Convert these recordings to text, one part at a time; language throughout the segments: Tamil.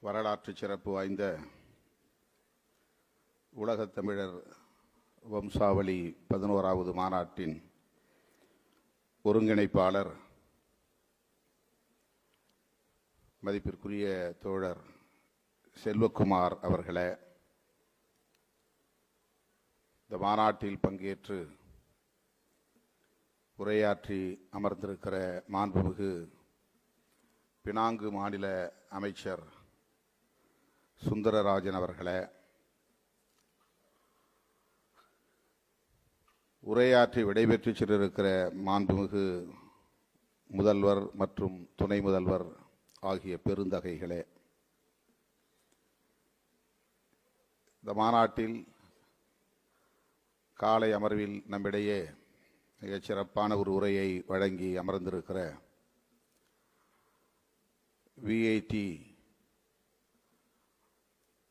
வரலாற்று சிறப்பு வாய்ந்த உலகத் தமிழர் வம்சாவளி 11வது மாநாட்டின் ஒருங்கிணைப்பாளர் மதிப்பிற்குரிய தோழர் செல்வகுமார் அவர்களே, இந்த மாநாட்டில் பங்கேற்று உரையாற்றி அமர்ந்திருக்கிற மாண்புமிகு பினாங்கு மாநில அமைச்சர் சுந்தரராஜன் அவர்களே, உரையாற்றி விடைபெற்று சென்றிருக்கிற மாண்புமிகு முதல்வர் மற்றும் துணை முதல்வர் ஆகிய பெருந்தகைகளே, இந்த மாநாட்டில் காலை அமர்வில் நம்மிடையே மிகச் சிறப்பான ஒரு உரையை வழங்கி அமர்ந்திருக்கிற விஐடி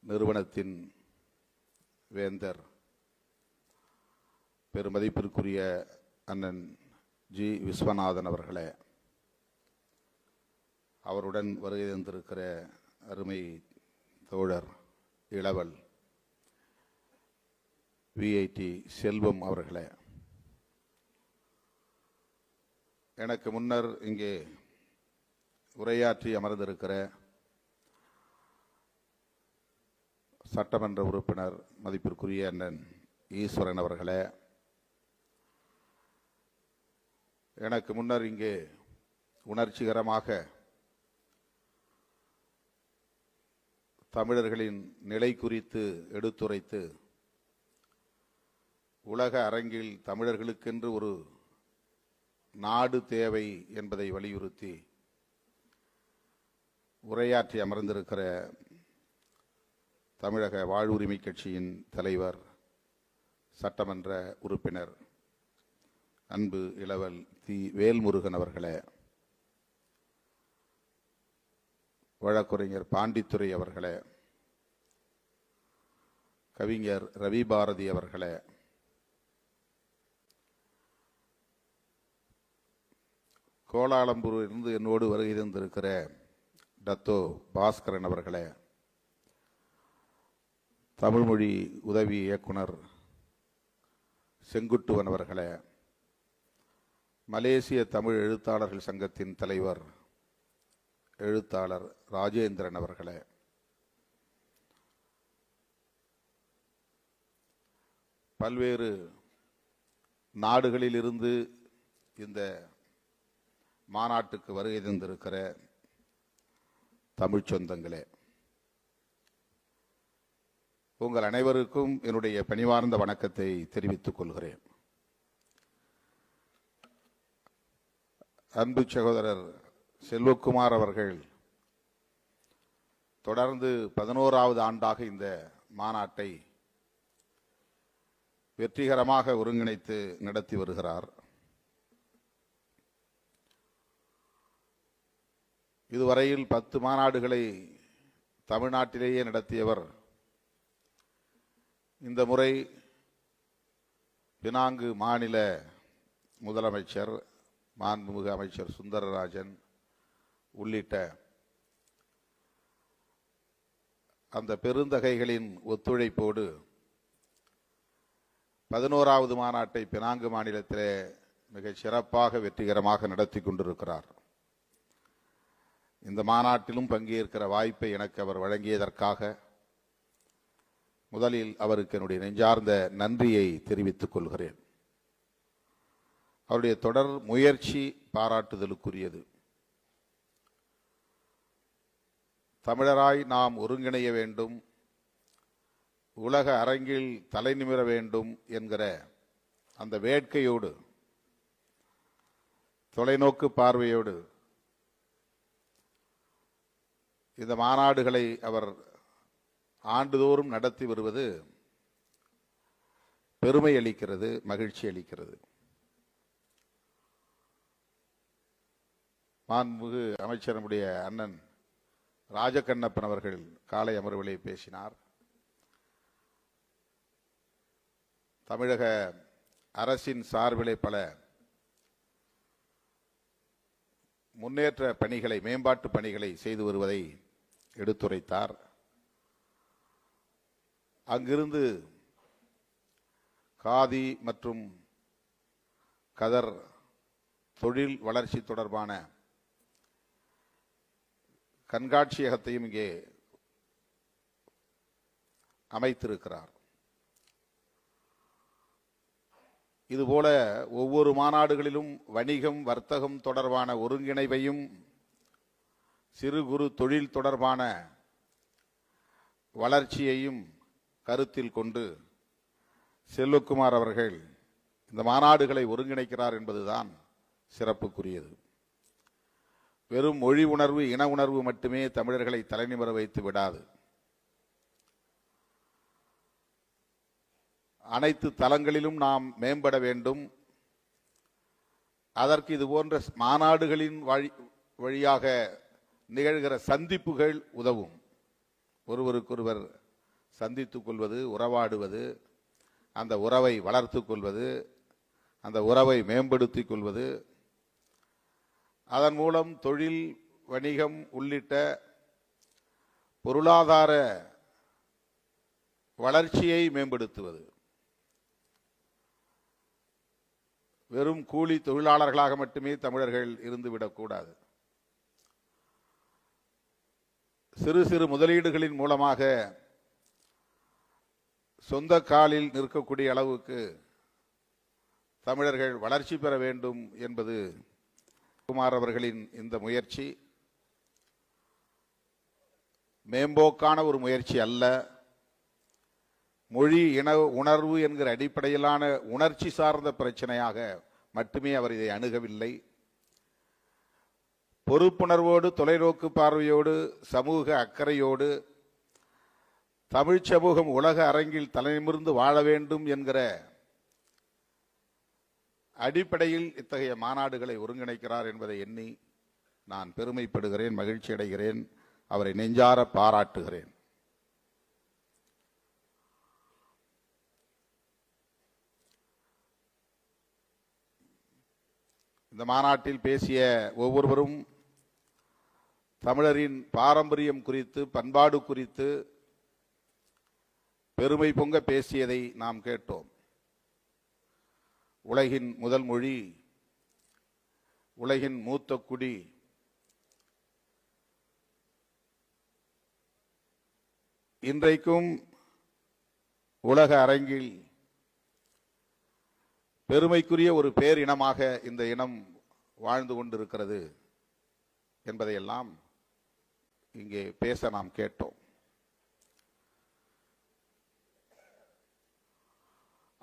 நிறுவனத்தின் வேந்தர் பெருமதிப்பிற்குரிய அண்ணன் ஜி விஸ்வநாதன் அவர்களே, அவருடன் வருகை தந்திருக்கிற அருமை தோழர் இளவல் விஐடி செல்வம் அவர்களே, எனக்கு முன்னர் இங்கே உரையாற்றி அமர்ந்திருக்கிற சட்டமன்ற உறுப்பினர் மதிப்பிற்குரிய அண்ணன் ஈஸ்வரன் அவர்களே, எனக்கு முன்னர் இங்கே உணர்ச்சிகரமாக தமிழர்களின் நிலை குறித்து எடுத்துரைத்து உலக அரங்கில் தமிழர்களுக்கென்று ஒரு நாடு தேவை என்பதை வலியுறுத்தி உரையாற்றி அமர்ந்திருக்கிற தமிழக வாழ்வுரிமை கட்சியின் தலைவர் சட்டமன்ற உறுப்பினர் அன்பு இளவல் தி வேல்முருகன் அவர்களே, வழக்குரைஞர் பாண்டித்துரை அவர்களே, கவிஞர் ரவி பாரதி அவர்களே, கோலாலம்பூரிலிருந்து என்னோடு வருகை தந்திருக்கிற டத்தோ பாஸ்கரன் அவர்களே, தமிழ்மொழி உதவி இயக்குனர் செங்குட்டுவன் அவர்களே, மலேசிய தமிழ் எழுத்தாளர்கள் சங்கத்தின் தலைவர் எழுத்தாளர் ராஜேந்திரன் அவர்களே, பல்வேறு நாடுகளில் இருந்து இந்த மாநாட்டுக்கு வருகை தந்திருக்கிற தமிழ் சொந்தங்களே, உங்கள் அனைவருக்கும் என்னுடைய பணிவார்ந்த வணக்கத்தை தெரிவித்துக் கொள்கிறேன். அன்பு சகோதரர் செல்வகுமார் அவர்கள் தொடர்ந்து 11வது ஆண்டாக இந்த மாநாட்டை வெற்றிகரமாக ஒருங்கிணைத்து நடத்தி வருகிறார். இதுவரையில் 10 மாநாடுகளை தமிழ்நாட்டிலேயே நடத்தியவர் இந்த முறை பினாங்கு மாநில முதலமைச்சர் மாண்புமிகு அமைச்சர் சுந்தரராஜன் உள்ளிட்ட அந்த பெருந்தகைகளின் ஒத்துழைப்போடு 11வது மாநாட்டை பினாங்கு மாநிலத்திலே மிகச் சிறப்பாக வெற்றிகரமாக நடத்தி கொண்டிருக்கிறார். இந்த மாநாட்டிலும் பங்கேற்கிற வாய்ப்பை எனக்கு அவர் வழங்கியதற்காக முதலில் அவருக்கு என்னுடைய நெஞ்சார்ந்த நன்றியை தெரிவித்துக் கொள்கிறேன். அவருடைய தொடர் முயற்சி பாராட்டுதலுக்குரியது. தமிழராய் நாம் ஒருங்கிணைய வேண்டும், உலக அரங்கில் தலை நிமிர வேண்டும் என்கிற அந்த வேட்கையோடு, தொலைநோக்கு பார்வையோடு இந்த மாநாடுகளை அவர் ஆண்டுதோறும் நடத்தி வருவது பெருமை அளிக்கிறது, மகிழ்ச்சி அளிக்கிறது. மாண்புமிகு அமைச்சருடைய அண்ணன் ராஜகண்ணப்பன் அவர்கள் காலை அமர்விலே பேசினார். தமிழக அரசின் சார்பிலே பல முன்னேற்ற பணிகளை, மேம்பாட்டு பணிகளை செய்து வருவதை எடுத்துரைத்தார். அங்கிருந்து காதி மற்றும் கதர் தொழில் வளர்ச்சி தொடர்பான கண்காட்சியகத்தையும் இங்கே அமைத்திருக்கிறார். இதுபோல ஒவ்வொரு மாநாடுகளிலும் வணிகம் வர்த்தகம் தொடர்பான ஒருங்கிணைவையும் சிறு குறு தொழில் தொடர்பான வளர்ச்சியையும் கருத்தில் கொண்டு செல்வகுமார் அவர்கள் இந்த மாநாடுகளை ஒருங்கிணைக்கிறார் என்பதுதான் சிறப்புக்குரியது. வெறும் மொழி உணர்வு இன உணர்வு மட்டுமே தமிழர்களை தலைநிமிர வைத்து விடாது. அனைத்து தளங்களிலும் நாம் மேம்பட வேண்டும். அதற்கு இது போன்ற மாநாடுகளின் வழியாக நிகழ்கிற சந்திப்புகள் உதவும். ஒருவருக்கொருவர் சந்தித்துக் கொள்வது, உறவாடுவது, அந்த உறவை வளர்த்து கொள்வது, அந்த உறவை மேம்படுத்திக் கொள்வது, அதன் மூலம் தொழில் வணிகம் உள்ளிட்ட பொருளாதார வளர்ச்சியை மேம்படுத்துவது. வெறும் கூலி தொழிலாளர்களாக மட்டுமே தமிழர்கள் இருந்துவிடக்கூடாது. சிறு சிறு முதலீடுகளின் மூலமாக சொந்த காலில் நிற்கக்கூடிய அளவுக்கு தமிழர்கள் வளர்ச்சி பெற வேண்டும் என்பது குமார் அவர்களின் இந்த முயற்சி மேம்போக்கான ஒரு முயற்சி அல்ல. மொழி இன உணர்வு என்கிற அடிப்படையிலான உணர்ச்சி சார்ந்த பிரச்சனையாக மட்டுமே அவர் இதை அணுகவில்லை. பொறுப்புணர்வோடு, தொலைநோக்கு பார்வையோடு, சமூக அக்கறையோடு தமிழ் சமூகம் உலக அரங்கில் தலைநிமிர்ந்து வாழ வேண்டும் என்கிற அடிப்படையில் இத்தகைய மாநாடுகளை ஒருங்கிணைக்கிறார் என்பதை எண்ணி நான் பெருமைப்படுகிறேன், மகிழ்ச்சி அடைகிறேன், அவரை நெஞ்சார பாராட்டுகிறேன். இந்த மாநாட்டில் பேசிய ஒவ்வொருவரும் தமிழரின் பாரம்பரியம் குறித்து, பண்பாடு குறித்து பெருமை பொங்க பேசியதை நாம் கேட்டோம். உலகின் முதல் மொழி, உலகின் மூத்த குடி, இன்றைக்கும் உலக அரங்கில் பெருமைக்குரிய ஒரு பேரினமாக இந்த இனம் வாழ்ந்து கொண்டிருக்கிறது என்பதையெல்லாம் இங்கே பேச நாம் கேட்டோம்.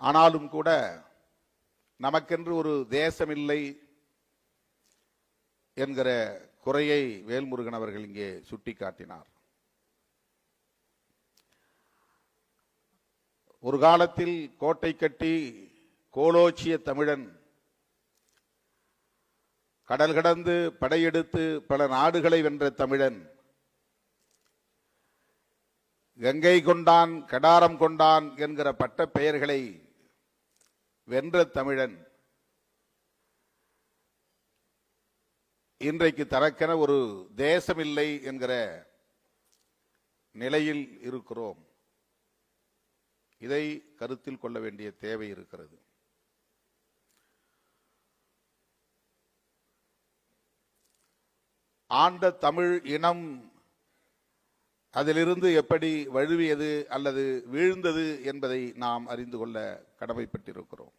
ஆனாலும் கூட நமக்கென்று ஒரு தேசமில்லை என்கிற குறையை வேல்முருகன் அவர்கள் இங்கே சுட்டிக்காட்டினார். ஒரு காலத்தில் கோட்டை கட்டி கோலோச்சிய தமிழன், கடல் கடந்து படையெடுத்து பல நாடுகளை வென்ற தமிழன், கங்கை கொண்டான் கடாரம் கொண்டான் என்கிற பட்ட பெயர்களை வென்ற தமிழன் இன்றைக்கு தனக்கென ஒரு தேசமில்லை என்கிற நிலையில் இருக்கிறோம். இதை கருத்தில் கொள்ள வேண்டிய தேவை இருக்கிறது. ஆண்ட தமிழ் இனம் அதிலிருந்து எப்படி வழுவியது அல்லது வீழ்ந்தது என்பதை நாம் அறிந்து கொள்ள கடமைப்பட்டிருக்கிறோம்.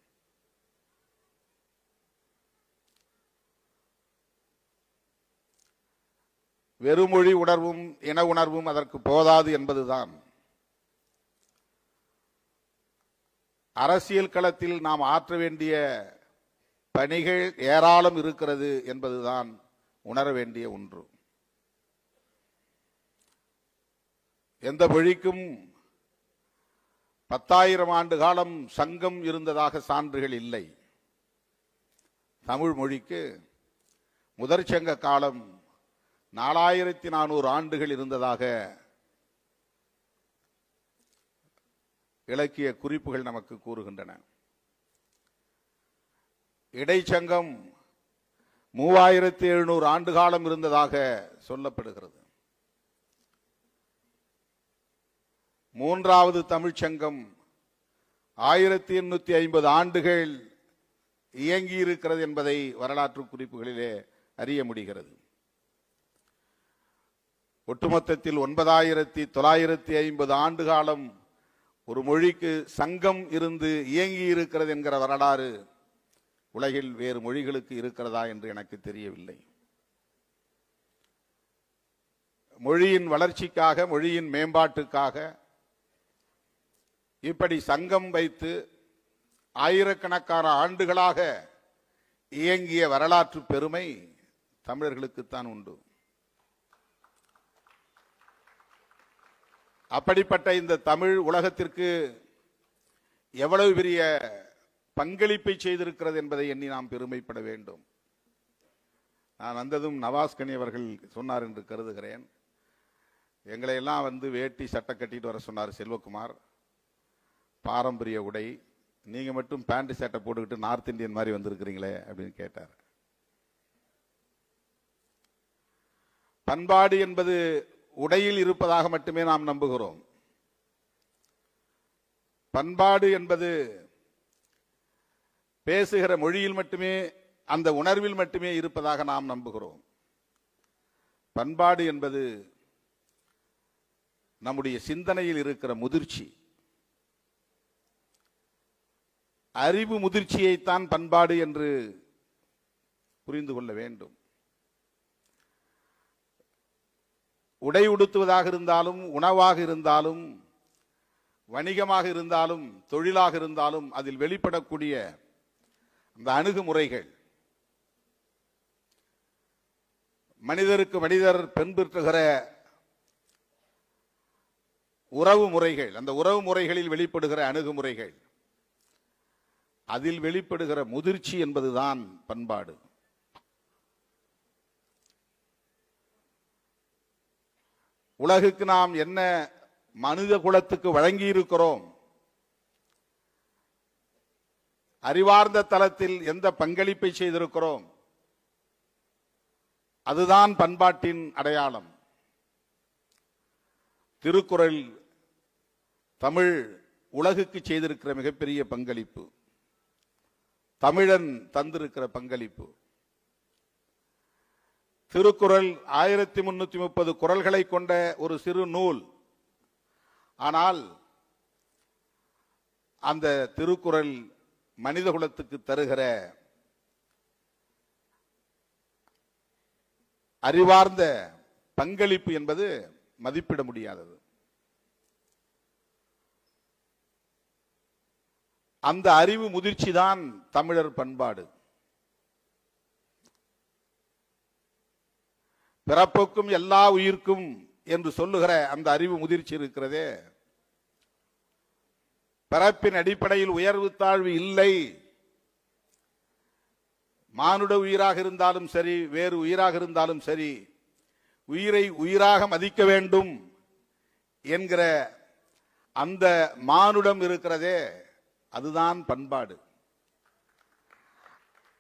வெறுமொழி உணர்வும் இன உணர்வும் அதற்கு போதாது என்பதுதான். அரசியல் களத்தில் நாம் ஆற்ற வேண்டிய பணிகள் ஏராளம் இருக்கிறது என்பதுதான் உணர வேண்டிய ஒன்று. எந்த மொழிக்கும் 10,000 ஆண்டு காலம் சங்கம் இருந்ததாக சான்றுகள் இல்லை. தமிழ் மொழிக்கு முதற் சங்க காலம் 4400 ஆண்டுகள் இருந்ததாக இலக்கிய குறிப்புகள் நமக்கு கூறுகின்றன. இடைச்சங்கம் 3700 ஆண்டு காலம் இருந்ததாக சொல்லப்படுகிறது. மூன்றாவது தமிழ்ச்சங்கம் 1850 ஆண்டுகள் இயங்கி இருக்கிறது என்பதை வரலாற்று குறிப்புகளிலே அறிய முடிகிறது. ஒட்டுமொத்தத்தில் 9950 ஆண்டு காலம் ஒரு மொழிக்கு சங்கம் இருந்து இயங்கி இருக்கிறது என்கிற வரலாறு உலகில் வேறு மொழிகளுக்கு இருக்கிறதா என்று எனக்கு தெரியவில்லை. மொழியின் வளர்ச்சிக்காக, மொழியின் மேம்பாட்டுக்காக இப்படி சங்கம் வைத்து ஆயிரக்கணக்கான ஆண்டுகளாக இயங்கிய வரலாற்று பெருமை தமிழர்களுக்குத்தான் உண்டு. அப்படிப்பட்ட இந்த தமிழ் உலகத்திற்கு எவ்வளவு பெரிய பங்களிப்பை செய்திருக்கிறது என்பதை எண்ணி நாம் பெருமைப்பட வேண்டும். நான் வந்ததும் நவாஸ்கனி அவர்கள் சொன்னார் என்று கருதுகிறேன். எங்களை எல்லாம் வேட்டி சட்டை கட்டிட்டு வர சொன்னார் செல்வகுமார். பாரம்பரிய உடை, நீங்க மட்டும் பேண்ட் சட்டை போட்டுக்கிட்டு நார்த் இந்தியன் மாதிரி வந்திருக்கிறீங்களே அப்படின்னு கேட்டார். பண்பாடு என்பது உடையில் இருப்பதாக மட்டுமே நாம் நம்புகிறோம். பண்பாடு என்பது பேசுகிற மொழியில் மட்டுமே, அந்த உணர்வில் மட்டுமே இருப்பதாக நாம் நம்புகிறோம். பண்பாடு என்பது நம்முடைய சிந்தனையில் இருக்கிற முதிர்ச்சி, அறிவு முதிர்ச்சியைத்தான் பண்பாடு என்று புரிந்து கொள்ள வேண்டும். உடை உடுத்துவதாக இருந்தாலும், உணவாக இருந்தாலும், வணிகமாக இருந்தாலும், தொழிலாக இருந்தாலும் அதில் வெளிப்படக்கூடிய அந்த அணுகுமுறைகள், மனிதருக்கு மனிதர் பின்பற்றுகிற உறவு முறைகள், அந்த உறவு முறைகளில் வெளிப்படுகிற அணுகுமுறைகள், அதில் வெளிப்படுகிற முதிர்ச்சி என்பதுதான் பண்பாடு. உலகுக்கு நாம் என்ன மனித குலத்துக்கு வழங்கி இருக்கிறோம், அறிவார்ந்த தளத்தில் எந்த பங்களிப்பை செய்திருக்கிறோம், அதுதான் பண்பாட்டின் அடையாளம். திருக்குறள் தமிழ் உலகுக்கு செய்திருக்கிற மிகப்பெரிய பங்களிப்பு, தமிழன் தந்திருக்கிற பங்களிப்பு. திருக்குறள் 1330 குறள்களை கொண்ட ஒரு சிறு நூல். ஆனால் அந்த திருக்குறள் மனிதகுலத்துக்கு தருகிற அறிவார்ந்த பங்களிப்பு என்பது மதிப்பிட முடியாதது. அந்த அறிவு முதிர்ச்சி தான் தமிழர் பண்பாடு. பிறப்புக்கும் எல்லா உயிர்க்கும் என்று சொல்லுகிற அந்த அறிவு முதிர்ச்சி இருக்கிறதே, பிறப்பின் அடிப்படையில் உயர்வு தாழ்வு இல்லை. மானுட உயிராக இருந்தாலும் சரி, வேறு உயிராக இருந்தாலும் சரி, உயிரை உயிராக மதிக்க வேண்டும் என்கிற அந்த மானுடம் இருக்கிறதே, அதுதான் பண்பாடு.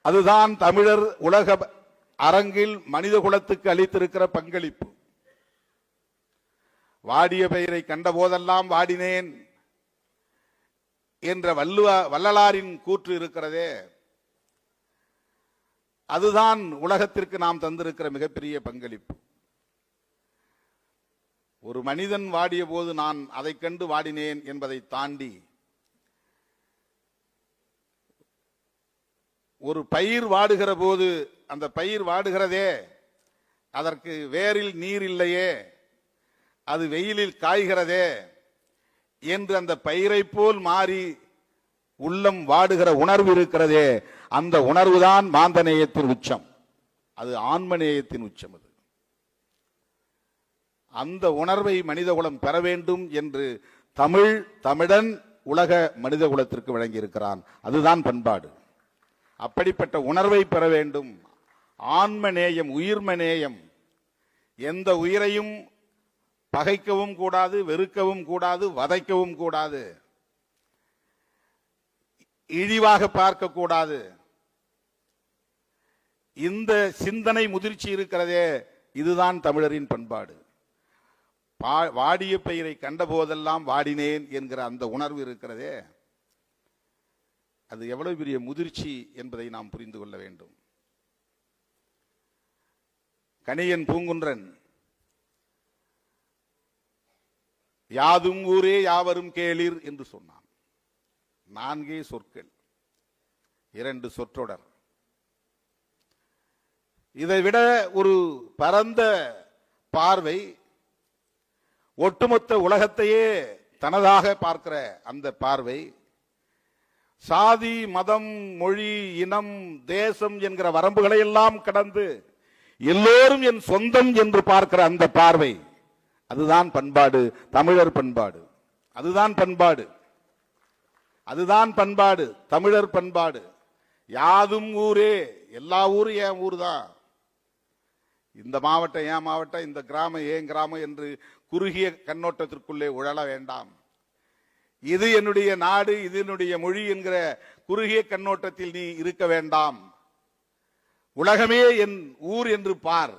அதுதான் தமிழர் உலக அரங்கில் மனித குலத்துக்கு அளித்திருக்கிற பங்களிப்பு. வாடிய பயிரை கண்ட போதெல்லாம் வாடினேன் என்ற வள்ளலாரின் கூற்று இருக்கிறதே, அதுதான் உலகத்திற்கு நாம் தந்திருக்கிற மிகப்பெரிய பங்களிப்பு. ஒரு மனிதன் வாடிய போது நான் அதை கண்டு வாடினேன் என்பதை தாண்டி, ஒரு பயிர் வாடுகிற போது அந்த பயிர் வாடுகிறதே, அதற்கு வேரில் நீர் இல்லையே, அது வெயிலில் காய்கிறதே என்று அந்த பயிரை போல் மாறி உள்ளம் வாடுகிற உணர்வு இருக்கிறதே, அந்த உணர்வுதான் மாந்தநேயத்தின் உச்சம், அது ஆன்மநேயத்தின் உச்சம். அது அந்த உணர்வை மனிதகுலம் பெற வேண்டும் என்று தமிழன் உலக மனிதகுலத்திற்கு வழங்கியிருக்கிறான். அதுதான் பண்பாடு. அப்படிப்பட்ட உணர்வை பெற வேண்டும். ஆன்மநேயம், உயிர்மநேயம். எந்த உயிரையும் பகைக்கவும் கூடாது, வெறுக்கவும் கூடாது, வதைக்கவும் கூடாது, இழிவாக பார்க்க கூடாது. இந்த சிந்தனை முதிர்ச்சி இருக்கிறதே, இதுதான் தமிழரின் பண்பாடு. வாடிய பயிரை கண்ட போதெல்லாம் வாடினேன் என்கிற அந்த உணர்வு இருக்கிறதே, அது எவ்வளவு பெரிய முதிர்ச்சி என்பதை நாம் புரிந்து கொள்ள வேண்டும். கணியன் பூங்குன்றன் யாதும் ஊரே யாவரும் கேளீர் என்று சொன்னான். 4 சொற்கள், 2 சொற்றொடர். இதை விட ஒரு பரந்த பார்வை, ஒட்டுமொத்த உலகத்தையே தனதாக பார்க்கிற அந்த பார்வை, சாதி மதம் மொழி இனம் தேசம் என்கிற வரம்புகளை எல்லாம் கடந்து எல்லோரும் என் சொந்தம் என்று பார்க்கிற அந்த பார்வை, அதுதான் பண்பாடு, தமிழர் பண்பாடு. அதுதான் பண்பாடு, அதுதான் பண்பாடு, தமிழர் பண்பாடு. யாதும் ஊரே, எல்லா ஊரும் என் ஊர் தான், இந்த மாவட்டம் ஏன் மாவட்டம், இந்த கிராமம் ஏன் கிராமம் என்று குறுகிய கண்ணோட்டத்திற்குள்ளே உழல வேண்டாம். இது என்னுடைய நாடு, இது என்னுடைய மொழி என்கிற குறுகிய கண்ணோட்டத்தில் நீ இருக்க வேண்டாம். உலகமே என் ஊர் என்று பார்.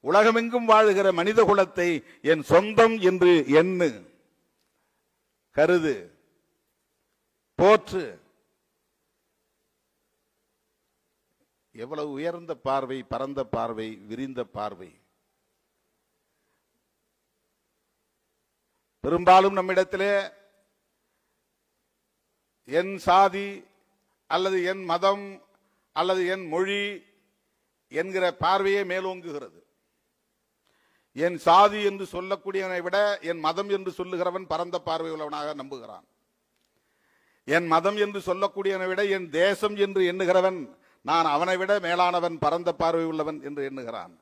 உலகமெங்கும் வாழுகிற மனித குலத்தை என் சொந்தம் என்று எண்ணு, கருது, போற்று. எவ்வளவு உயர்ந்த பார்வை, பரந்த பார்வை, விரிந்த பார்வை. பெரும்பாலும் நம்மிடத்திலே என் சாதி அல்லது என் மதம் அல்லது என் மொழி என்கிற பார்வையே மேலோங்குகிறது. என் சாதி என்று சொல்லக்கூடியவனை விட என் மதம் என்று சொல்லுகிறவன் பரந்த பார்வை உள்ளவனாக நம்புகிறான். என் மதம் என்று சொல்லக்கூடியவனை விட என் தேசம் என்று எண்ணுகிறவன் நான் அவனை விட மேலானவன், பரந்த பார்வை உள்ளவன் என்று எண்ணுகிறான்.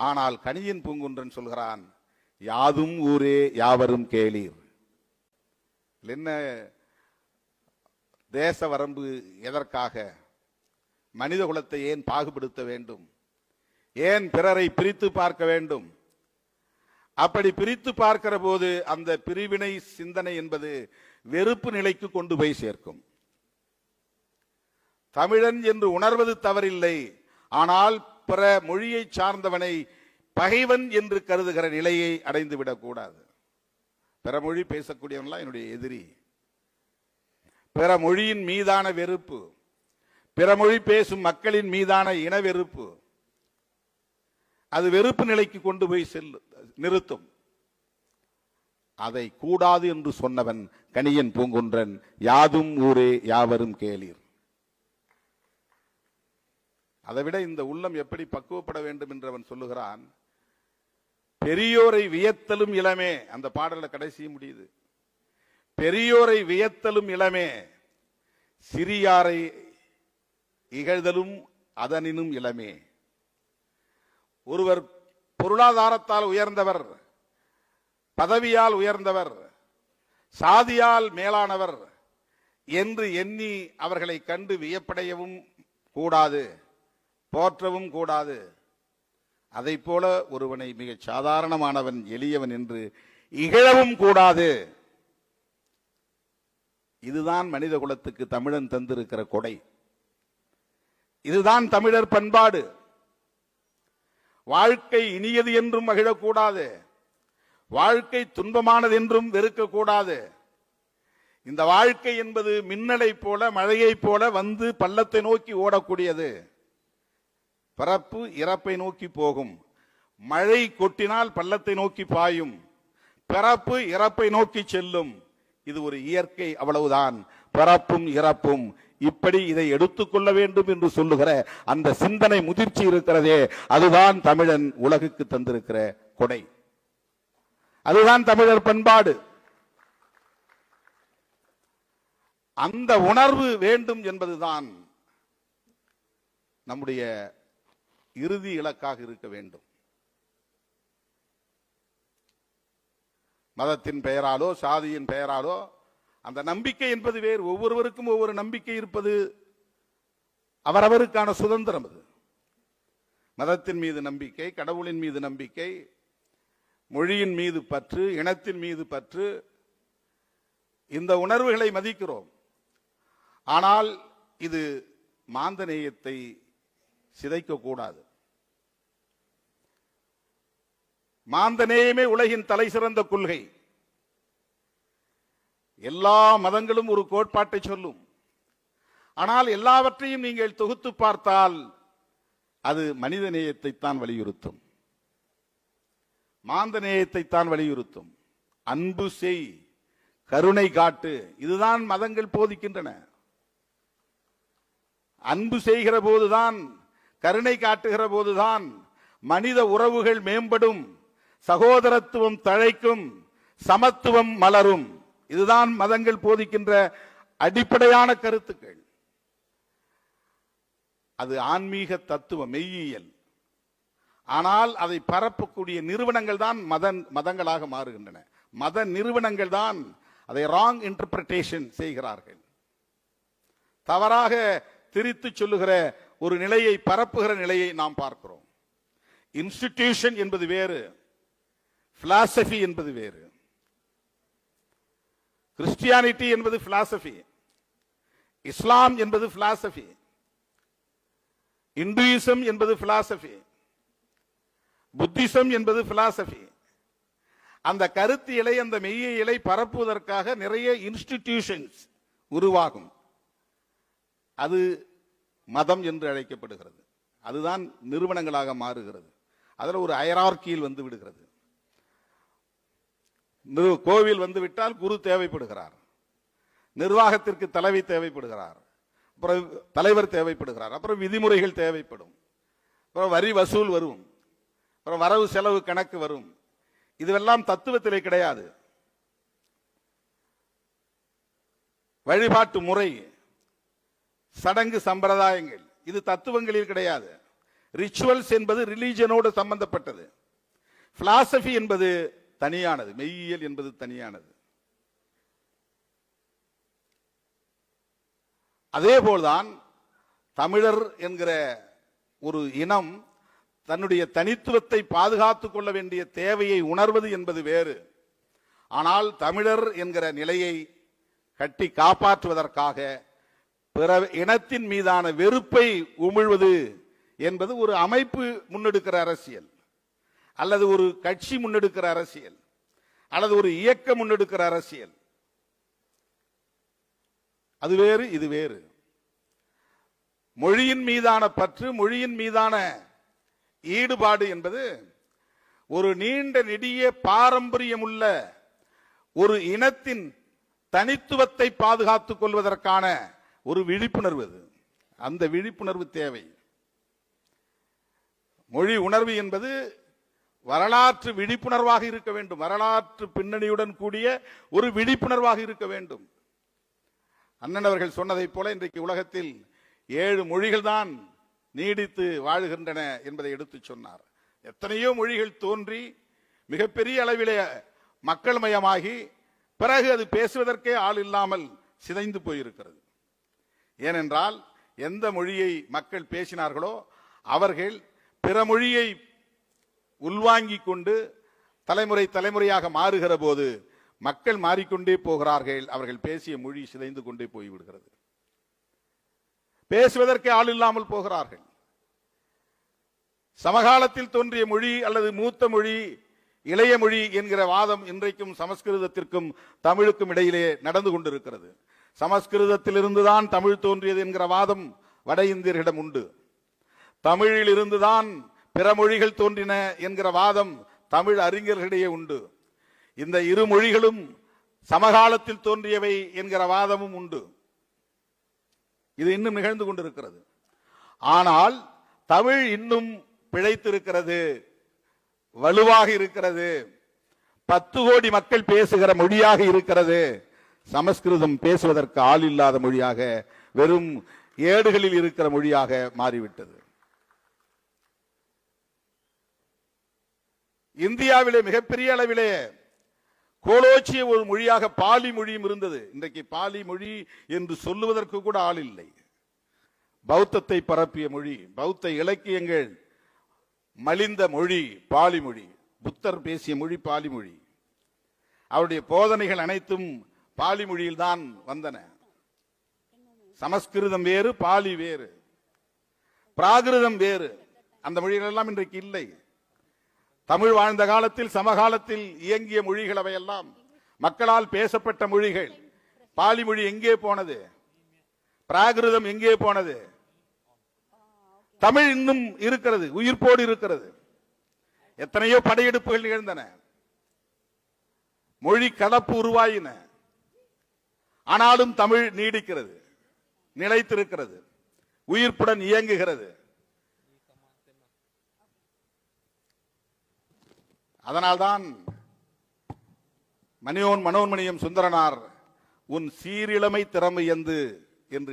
ஆனால் கணியன் பூங்குன்றன் சொல்கிறான், யாதும் ஊரே யாவரும் கேளீர். என்ன தேச வரம்பு எதற்காக? மனித குலத்தை ஏன் பாகுபடுத்த வேண்டும்? ஏன் பிறரை பிரித்து பார்க்க வேண்டும்? அப்படி பிரித்து பார்க்கிற போது அந்த பிரிவினை சிந்தனை என்பது வெறுப்பு நிலைக்கு கொண்டு போய் சேர்க்கும். தமிழன் என்று உணர்வது தவறில்லை, ஆனால் பிற மொழியை சார்ந்தவனை பகைவன் என்று கருதுகிற நிலையை அடைந்து விடக்கூடாது. பிற மொழி பேசக்கூடியவன்லாம் என்னுடைய எதிரி. பிற மொழியின் மீதான வெறுப்பு, பிற மொழி பேசும் மக்களின் மீதான இன வெறுப்பு, அது வெறுப்பு நிலைக்கு கொண்டு போய் நிறுத்தும். அதை கூடாது என்று சொன்னவன் கணியன் பூங்குன்றன். யாதும் ஊரே யாவரும் கேளீர். அதைவிட இந்த உள்ளம் எப்படி பக்குவப்பட வேண்டும் என்று அவன் சொல்லுகிறான். பெரியோரை வியத்தலும் இளமே, அந்த பாடல கடைசி முடியுது. பெரியோரை வியத்தலும் இளமே, சிறியாரை இகழ்தலும் அதனினும் இளமே. ஒருவர் பொருளாதாரத்தால் உயர்ந்தவர், பதவியால் உயர்ந்தவர், சாதியால் மேலானவர் என்று எண்ணி அவர்களை கண்டு வியப்படையவும் கூடாது, போற்றவும் கூடாது. அதை போல ஒருவனை மிக சாதாரணமானவன், எளியவன் என்று இகழவும் கூடாது. இதுதான் மனித குலத்துக்கு தமிழன் தந்திருக்கிற கொடை. இதுதான் தமிழர் பண்பாடு. வாழ்க்கை இனியது என்றும் மகிழக்கூடாது, வாழ்க்கை துன்பமானது என்றும் வெறுக்கக்கூடாது. இந்த வாழ்க்கை என்பது மின்னலை போல, மழையை போல வந்து பள்ளத்தை நோக்கி ஓடக்கூடியது. பிறப்பு இறப்பை நோக்கி போகும். மழை கொட்டினால் பள்ளத்தை நோக்கி பாயும், பிறப்பு இறப்பை நோக்கி செல்லும். இது ஒரு இயற்கை, அவ்வளவுதான். பிறப்பும் இறப்பும். இப்படி இதை எடுத்துக்கொள்ள வேண்டும் என்று சொல்லுகிற அந்த சிந்தனை முதிர்ச்சி இருக்கிறதே, அதுதான் தமிழன் உலகுக்கு தந்திருக்கிற கொடை. அதுதான் தமிழர் பண்பாடு. அந்த உணர்வு வேண்டும் என்பதுதான் நம்முடைய இறுதி இலக்காக இருக்க வேண்டும். மதத்தின் பெயராலோ சாதியின் பெயராலோ அந்த நம்பிக்கை என்பது வேறு. ஒவ்வொருவருக்கும் ஒவ்வொரு நம்பிக்கை இருப்பது அவரவருக்கான சுதந்திரம். அது மதத்தின் மீது நம்பிக்கை, கடவுளின் மீது நம்பிக்கை, மொழியின் மீது பற்று, இனத்தின் மீது பற்று, இந்த உணர்வுகளை மதிக்கிறோம். ஆனால் இது மாந்தநேயத்தை சிதைக்க கூடாது. மாந்தநேயமே உலகின் தலை சிறந்த கொள்கை. எல்லா மதங்களும் ஒரு கோட்பாட்டை சொல்லும். ஆனால் எல்லாவற்றையும் நீங்கள் தொகுத்து பார்த்தால் அது மனித நேயத்தைத்தான் வலியுறுத்தும், மாந்த நேயத்தைத்தான் வலியுறுத்தும். அன்பு செய், கருணை காட்டு, இதுதான் மதங்கள் போதிக்கின்றன. அன்பு செய்கிற போதுதான், கருணை காட்டுகிற போதுதான் மனித உறவுகள் மேம்படும், சகோதரத்துவம் தழைக்கும், சமத்துவம் மலரும். இதுதான் மதங்கள் போதிக்கின்ற அடிப்படையான கருத்துக்கள். அது ஆன்மீக தத்துவ மெய்யியல். ஆனால் அதை பரப்பக்கூடிய நிறுவனங்கள் தான் மதங்களாக மாறுகின்றன. மத நிறுவனங்கள் தான் அதை ராங் இன்டர்பிரேஷன் செய்கிறார்கள். தவறாக திரித்து சொல்லுகிற ஒரு நிலையை, பரப்புகிற நிலையை நாம் பார்க்கிறோம். இன்ஸ்டிடியூஷன் என்பது வேறு, பிலாசபி என்பது வேறு. கிறிஸ்டியானிட்டி என்பது பிலாசபி, இஸ்லாம் என்பது பிலாசபி, இந்துயிசம் என்பது பிலாசபி, புத்திசம் என்பது பிலாசபி. அந்த கருத்தியலை, அந்த மெய்யியலை பரப்புவதற்காக நிறைய இன்ஸ்டிடியூஷன்ஸ் உருவாகும். அது மதம் என்று அழைக்கப்படுகிறது. அதுதான் நிறுவனங்களாக மாறுகிறது. அதில் ஒரு ஹைரார்க்கியில் வந்து விடுகிறது. கோவில் வந்து விட்டால் குரு தேவைப்படுகிறார், நிர்வாகத்திற்கு தலைவி தேவைப்படுகிறார், அப்புறம் தலைவர் தேவைப்படுகிறார், அப்புறம் விதிமுறைகள் தேவைப்படும், அப்புறம் வரி வசூல் வரும், அப்புறம் வரவு செலவு கணக்கு வரும். இதுவெல்லாம் தத்துவத்திலே கிடையாது. வழிபாட்டு முறை, சடங்கு சம்பிரதாயங்கள், இது தத்துவங்களில் கிடையாது. ரிச்சுவல்ஸ் என்பது ரிலீஜனோடு சம்பந்தப்பட்டது. பிலாசபி என்பது தனியானது, மெய்யியல் என்பது தனியானது. அதே போல்தான் தமிழர் என்கிற ஒரு இனம் தன்னுடைய தனித்துவத்தை பாதுகாத்துக் கொள்ள வேண்டிய தேவையை உணர்வது என்பது வேறு. ஆனால் தமிழர் என்கிற நிலையை கட்டி காப்பாற்றுவதற்காக பிற இனத்தின் மீதான வெறுப்பை உமிழ்வது என்பது ஒரு அமைப்பு முன்னெடுக்கிற அரசியல், அல்லது ஒரு கட்சி முன்னெடுக்கிற அரசியல், அல்லது ஒரு இயக்கம் முன்னெடுக்கிற அரசியல். அது வேறு, இது வேறு. மொழியின் மீதான பற்று, மொழியின் மீதான ஈடுபாடு என்பது ஒரு நீண்ட நெடிய பாரம்பரியமுள்ள ஒரு இனத்தின் தனித்துவத்தை பாதுகாத்துக் கொள்வதற்கான ஒரு விழிப்புணர்வு. அந்த விழிப்புணர்வு தேவை. மொழி உணர்வு என்பது வரலாற்று விழிப்புணர்வாக இருக்க வேண்டும், வரலாற்று பின்னணியுடன் கூடிய ஒரு விழிப்புணர்வாக இருக்க வேண்டும். அண்ணன் அவர்கள் சொன்னதைப் போல இன்றைக்கு உலகத்தில் 7 மொழிகள் தான் நீடித்து வாழுகின்றன என்பதை எடுத்து சொன்னார். எத்தனையோ மொழிகள் தோன்றி மிகப்பெரிய அளவிலே மக்கள் மயமாகி பிறகு அது பேசுவதற்கே ஆள் இல்லாமல் சிதைந்து போயிருக்கிறது. ஏனென்றால் எந்த மொழியை மக்கள் பேசினார்களோ அவர்கள் பிற மொழியை உள்வாங்கிக் கொண்டு தலைமுறை தலைமுறையாக மாறுகிற போது மக்கள் மாறிக்கொண்டே போகிறார்கள். அவர்கள் பேசிய மொழி சிதைந்து கொண்டே போய்விடுகிறது, பேசுவதற்கு ஆள் இல்லாமல் போகிறார்கள். சமகாலத்தில் தோன்றிய மொழி அல்லது மூத்த மொழி, இளைய மொழி என்கிற வாதம் இன்றைக்கும் சமஸ்கிருதத்திற்கும் தமிழுக்கும் இடையிலே நடந்து கொண்டிருக்கிறது. சமஸ்கிருதத்தில் இருந்துதான் தமிழ் தோன்றியது என்கிற வாதம் வட இந்தியர்களிடம் உண்டு. தமிழில் இருந்துதான் பிற மொழிகள் தோன்றின என்கிற வாதம் தமிழ் அறிஞர்களிடையே உண்டு. இந்த இரு மொழிகளும் சமகாலத்தில் தோன்றியவை என்கிற வாதமும் உண்டு. இது இன்னும் நிகழ்ந்து கொண்டிருக்கிறது. ஆனால் தமிழ் இன்னும் பிழைத்திருக்கிறது, வலுவாக இருக்கிறது, 10 கோடி மக்கள் பேசுகிற மொழியாக இருக்கிறது. சமஸ்கிருதம் பேசுவதற்கு ஆள் இல்லாத மொழியாக, வெறும் ஏடுகளில் இருக்கிற மொழியாக மாறிவிட்டது. இந்தியாவிலே மிகப்பெரிய அளவிலே கோலோச்சிய ஒரு மொழியாக பாலி மொழியும் இருந்தது. இன்றைக்கு பாலி மொழி என்று சொல்லுவதற்கு கூட ஆள் இல்லை. பௌத்தத்தை பரப்பிய மொழி, பௌத்த இலக்கியங்கள் மலிந்த மொழி பாலி மொழி. புத்தர் பேசிய மொழி பாலி மொழி. அவருடைய போதனைகள் அனைத்தும் பாலி மொழியில்தான் வந்தன. சமஸ்கிருதம் வேறு, பாலி வேறு, பிராகிருதம் வேறு. அந்த மொழிகள் எல்லாம் இன்றைக்கு இல்லை. தமிழ் வாழ்ந்த காலத்தில் சமகாலத்தில் இயங்கிய மொழிகள் அவையெல்லாம் மக்களால் பேசப்பட்ட மொழிகள். பாலி மொழி எங்கே போனது? பிராகிருதம் எங்கே போனது? தமிழ் இன்னும் இருக்கிறது, உயிர்ப்போடு இருக்கிறது. எத்தனையோ படையெடுப்புகள் நிகழ்ந்தன, மொழி கலப்பு உருவாயின. ஆனாலும் தமிழ் நீடிக்கிறது, நிலைத்திருக்கிறது, உயிர்ப்புடன் இயங்குகிறது. அதனால்தான் மனோன்மணியம் சுந்தரனார் உன் சீரிழமை திறமை என்று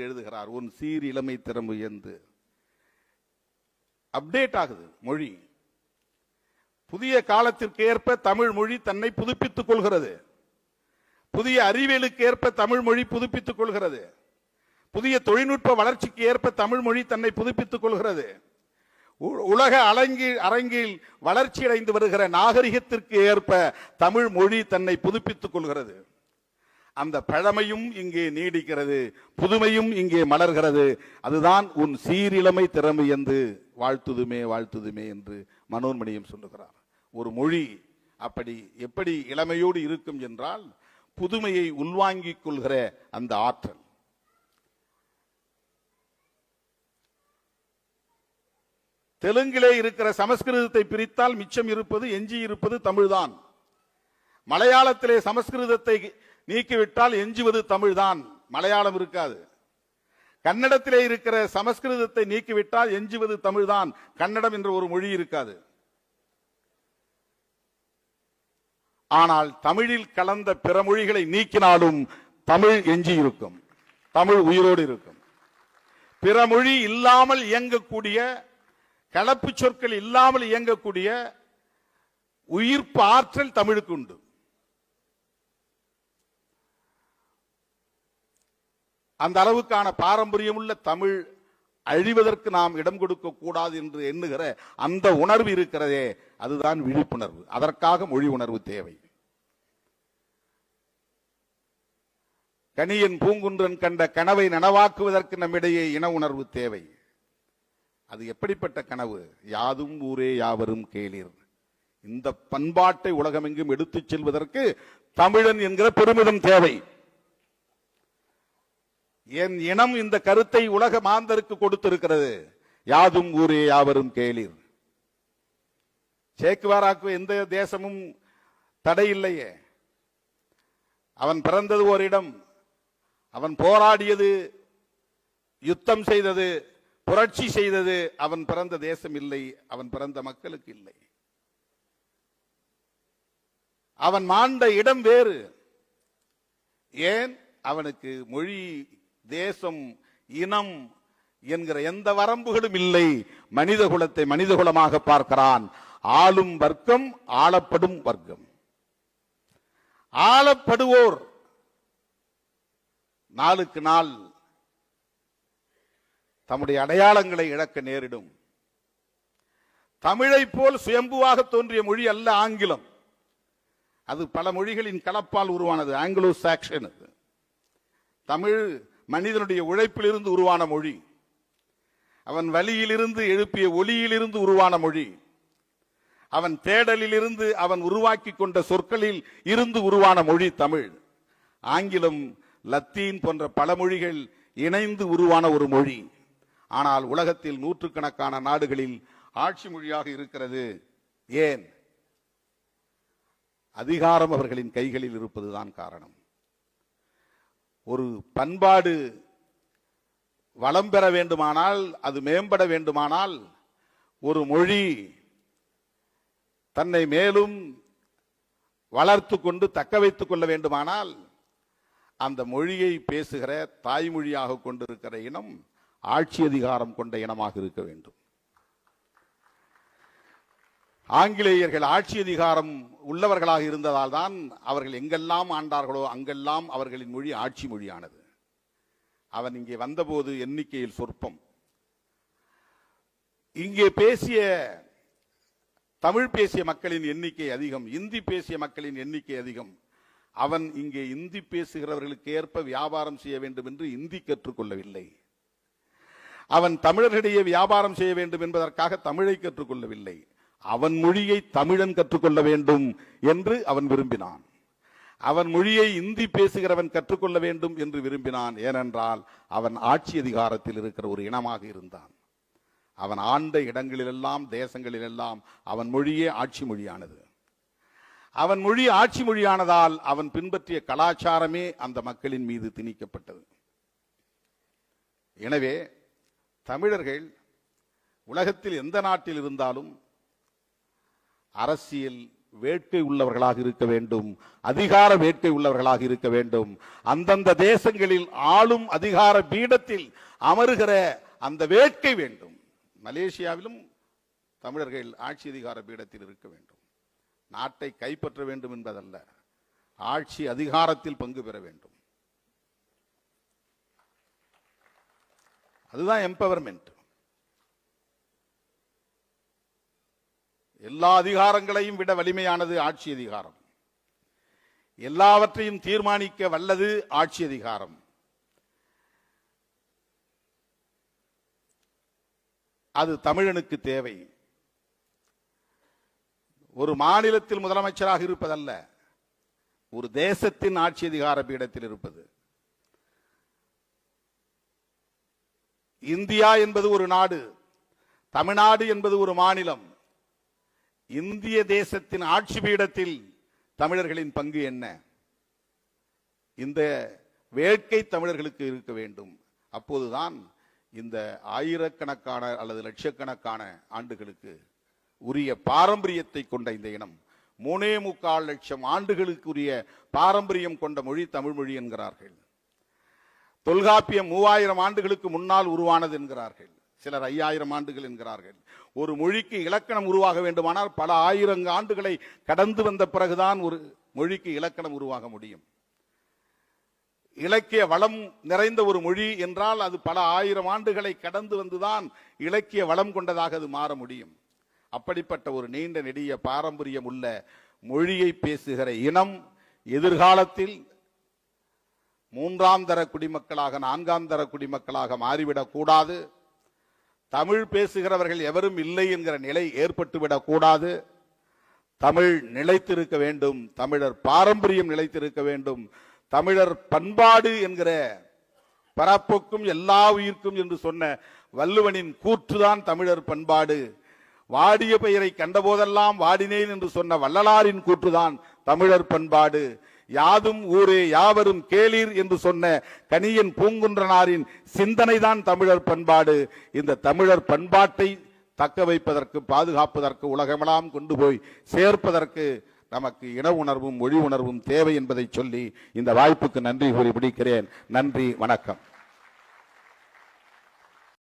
எழுதுகிறார். உன் சீரிழமை திறமை என்று அப்டேட் ஆகுது மொழி. புதிய காலத்திற்கு ஏற்ப தமிழ் மொழி தன்னை புதுப்பித்துக் கொள்கிறது. புதிய அறிவியலுக்கு ஏற்ப தமிழ் மொழி புதுப்பித்துக் கொள்கிறது. புதிய தொழில்நுட்ப வளர்ச்சிக்கு ஏற்ப தமிழ் மொழி தன்னை புதுப்பித்துக் கொள்கிறது. உலக அரங்கில் வளர்ச்சி அடைந்து வருகிற நாகரிகத்திற்கு ஏற்ப தமிழ் மொழி தன்னை புதுப்பித்துக் கொள்கிறது. அந்த பழமையும் இங்கே நீடிக்கிறது, புதுமையும் இங்கே மலர்கிறது. அதுதான் உன் சீரிழமை திறமை என்று வாழ்த்துதுமே வாழ்த்துதுமே என்று மனோன்மணியம் சொல்லுகிறார். ஒரு மொழி அப்படி எப்படி இளமையோடு இருக்கும் என்றால் புதுமையை உள்வாங்கிக் கொள்கிற அந்த ஆற்றல். தெலுங்கிலே இருக்கிற சமஸ்கிருதத்தை பிரித்தால் மிச்சம் இருப்பது, எஞ்சி இருப்பது தமிழ்தான். மலையாளத்திலே சமஸ்கிருதத்தை நீக்கிவிட்டால் எஞ்சுவது தமிழ்தான், மலையாளம் இருக்காது. கன்னடத்திலே இருக்கிற சமஸ்கிருதத்தை நீக்கிவிட்டால் எஞ்சுவது தமிழ்தான், கன்னடம் என்ற ஒரு மொழி இருக்காது. ஆனால் தமிழில் கலந்த பிற மொழிகளை நீக்கினாலும் தமிழ் எஞ்சி இருக்கும், தமிழ் உயிரோடு இருக்கும். பிற மொழி இல்லாமல் இயங்கக்கூடிய, கலப்பு சொற்கள் இல்லாமல் இயங்கக்கூடிய உயிர்ப்பு ஆற்றல் தமிழுக்கு உண்டு. அந்த அளவுக்கான பாரம்பரியம் உள்ள தமிழ் அழிவதற்கு நாம் இடம் கொடுக்க கூடாது என்று எண்ணுகிற அந்த உணர்வு இருக்கிறதே, அதுதான் விழிப்புணர்வு. அதற்காக மொழி உணர்வு தேவை. கணியன் பூங்குன்றன் கண்ட கனவை நனவாக்குவதற்கு நம்மிடையே இன உணர்வு தேவை. அது எப்படிப்பட்ட கனவு? யாதும் ஊரே யாவரும் கேளீர். இந்த பண்பாட்டை உலகமெங்கும் எடுத்துச் செல்வதற்கு தமிழன் என்கிற பெருமிதம் தேவை. என் இனம் இந்த கருத்தை உலக மாந்தருக்கு கொடுத்திருக்கிறது. யாதும் ஊரே யாவரும் கேளீர். சேக்குவாராக்கு எந்த தேசமும் தடை இல்லையே. அவன் பிறந்தது ஓரிடம், அவன் போராடியது, யுத்தம் செய்தது, புரட்சி செய்தது அவன் பிறந்த தேசம் இல்லை, அவன் பிறந்த மக்களுக்கு இல்லை. அவன் மாண்ட இடம் வேறு. ஏன்? அவனுக்கு மொழி, தேசம், இனம் என்கிற எந்த வரம்புகளும் இல்லை. மனித குலத்தை மனித குலமாக பார்க்கிறான். ஆளும் வர்க்கம், ஆளப்படும் வர்க்கம். ஆளப்படுவோர் நாளுக்கு நாள் தம்முடைய அடையாளங்களை இழக்க நேரிடும். தமிழை போல் சுயம்புவாக தோன்றிய மொழி அல்ல ஆங்கிலம். அது பல மொழிகளின் கலப்பால் உருவானது, ஆங்கிலோ சாக்சன். தமிழ் மனிதனுடைய உழைப்பிலிருந்து உருவான மொழி. அவன் வலியிலிருந்து எழுப்பிய ஒலியிலிருந்து உருவான மொழி. அவன் தேடலிலிருந்து அவன் உருவாக்கி கொண்ட சொற்களில் இருந்து உருவான மொழி தமிழ். ஆங்கிலம், லத்தீன் போன்ற பல மொழிகள் இணைந்து உருவான ஒரு மொழி. ஆனால் உலகத்தில் நூற்றுக்கணக்கான நாடுகளில் ஆட்சி மொழியாக இருக்கிறது. ஏன்? அதிகாரம் அவர்களின் கைகளில் இருப்பதுதான் காரணம். ஒரு பண்பாடு வளம் பெற வேண்டுமானால், அது மேம்பட வேண்டுமானால், ஒரு மொழி தன்னை மேலும் வளர்த்து கொண்டு தக்க வைத்துக் கொள்ள வேண்டுமானால், அந்த மொழியை பேசுகிற தாய்மொழியாக கொண்டிருக்கிற இனம் ஆட்சி அதிகாரம் கொண்ட இனமாக இருக்க வேண்டும். ஆங்கிலேயர்கள் ஆட்சி அதிகாரம் உள்ளவர்களாக இருந்ததால் தான் அவர்கள் எங்கெல்லாம் ஆண்டார்களோ அங்கெல்லாம் அவர்களின் மொழி ஆட்சி மொழியானது. அவன் இங்கே வந்தபோது எண்ணிக்கையில் சொற்பம். இங்கே பேசிய தமிழ் பேசிய மக்களின் எண்ணிக்கை அதிகம், இந்தி பேசிய மக்களின் எண்ணிக்கை அதிகம். அவன் இங்கே இந்தி பேசுகிறவர்களுக்கு ஏற்ப வியாபாரம் செய்ய வேண்டும் என்று இந்தி கற்றுக்கொள்ளவில்லை. அவன் தமிழர்களிடையே வியாபாரம் செய்ய வேண்டும் என்பதற்காக தமிழை கற்றுக்கொள்ளவில்லை. அவன் மொழியை தமிழன் கற்றுக்கொள்ள வேண்டும் என்று அவன் விரும்பினான். அவன் மொழியை இந்தி பேசுகிறவன் கற்றுக்கொள்ள வேண்டும் என்று விரும்பினான். ஏனென்றால் அவன் ஆட்சி அதிகாரத்தில் இருக்கிற ஒரு இனமாக இருந்தான். அவன் ஆண்ட இடங்களிலெல்லாம் தேசங்களிலெல்லாம் அவன் மொழியே ஆட்சி மொழியானது. அவன் மொழி ஆட்சி மொழியானதால் அவன் பின்பற்றிய கலாச்சாரமே அந்த மக்களின் மீது திணிக்கப்பட்டது. எனவே தமிழர்கள் உலகத்தில் எந்த நாட்டில் இருந்தாலும் அரசியல் வேட்கை உள்ளவர்களாக இருக்க வேண்டும், அதிகார வேட்கை உள்ளவர்களாக இருக்க வேண்டும். அந்தந்த தேசங்களில் ஆளும் அதிகார பீடத்தில் அமருகிற அந்த வேட்கை வேண்டும். மலேசியாவிலும் தமிழர்கள் ஆட்சி அதிகார பீடத்தில் இருக்க வேண்டும். நாட்டை கைப்பற்ற வேண்டும் என்பதல்ல, ஆட்சி அதிகாரத்தில் பங்கு பெற வேண்டும். அதுதான் எம்பவர்மெண்ட். எல்லா அதிகாரங்களையும் விட வலிமையானது ஆட்சி அதிகாரம். எல்லாவற்றையும் தீர்மானிக்க வல்லது ஆட்சி அதிகாரம். அது தமிழனுக்கு தேவை. ஒரு மாநிலத்தில் முதலமைச்சராக இருப்பதல்ல, ஒரு தேசத்தின் ஆட்சி அதிகார பீடத்தில் இருப்பது. இந்தியா என்பது ஒரு நாடு, தமிழ்நாடு என்பது ஒரு மாநிலம். இந்திய தேசத்தின் ஆட்சி பீடத்தில் தமிழர்களின் பங்கு என்ன? இந்த வேட்கை தமிழர்களுக்கு இருக்க வேண்டும். அப்போதுதான் இந்த ஆயிரக்கணக்கான அல்லது லட்சக்கணக்கான ஆண்டுகளுக்கு உரிய பாரம்பரியத்தை கொண்ட இந்த இனம், 3.25 லட்சம் ஆண்டுகளுக்கு உரிய பாரம்பரியம் கொண்ட மொழி தமிழ் மொழி என்கிறார்கள். தொல்காப்பியம் 3000 ஆண்டுகளுக்கு முன்னால் உருவானது என்கிறார்கள். சிலர் 5000 ஆண்டுகள் என்கிறார்கள். ஒரு மொழிக்கு இலக்கணம் உருவாக வேண்டுமானால் பல ஆயிரம் ஆண்டுகளை கடந்து வந்த பிறகுதான் ஒரு மொழிக்கு இலக்கணம் உருவாக முடியும். இலக்கிய வளம் நிறைந்த ஒரு மொழி என்றால் அது பல ஆயிரம் ஆண்டுகளை கடந்து வந்துதான் இலக்கிய வளம் கொண்டதாக அது மாற முடியும். அப்படிப்பட்ட ஒரு நீண்ட நெடிய பாரம்பரியம் உள்ள மொழியை பேசுகிற இனம் எதிர்காலத்தில் 3ஆம் தர குடிமக்களாக 4ஆம் தர குடிமக்களாக மாறிவிடக் கூடாது. தமிழ் பேசுகிறவர்கள் எவரும் இல்லை என்கிற நிலை ஏற்பட்டுவிடக் கூடாது. தமிழ் நிலைத்திருக்க வேண்டும், தமிழர் பாரம்பரியம் நிலைத்திருக்க வேண்டும். தமிழர் பண்பாடு என்கிற பரப்புக்கும் எல்லா உயிர்க்கும் என்று சொன்ன வள்ளுவனின் கூற்றுதான் தமிழர் பண்பாடு. வாடிய பெயரை கண்டபோதெல்லாம் வாடினேன் என்று சொன்ன வள்ளலாரின் கூற்றுதான் தமிழர் பண்பாடு. யாதும் ஊரே யாவரும் கேளீர் என்று சொன்ன கணியன் பூங்குன்றனாரின் சிந்தனை தான் தமிழர் பண்பாடு. இந்த தமிழர் பண்பாட்டை தக்க வைப்பதற்கு, பாதுகாப்பதற்கு, உலகமெல்லாம் கொண்டு போய் சேர்ப்பதற்கு நமக்கு இன உணர்வும் மொழி உணர்வும் தேவை என்பதை சொல்லி இந்த வாய்ப்புக்கு நன்றி கூறி முடிக்கிறேன். நன்றி, வணக்கம்.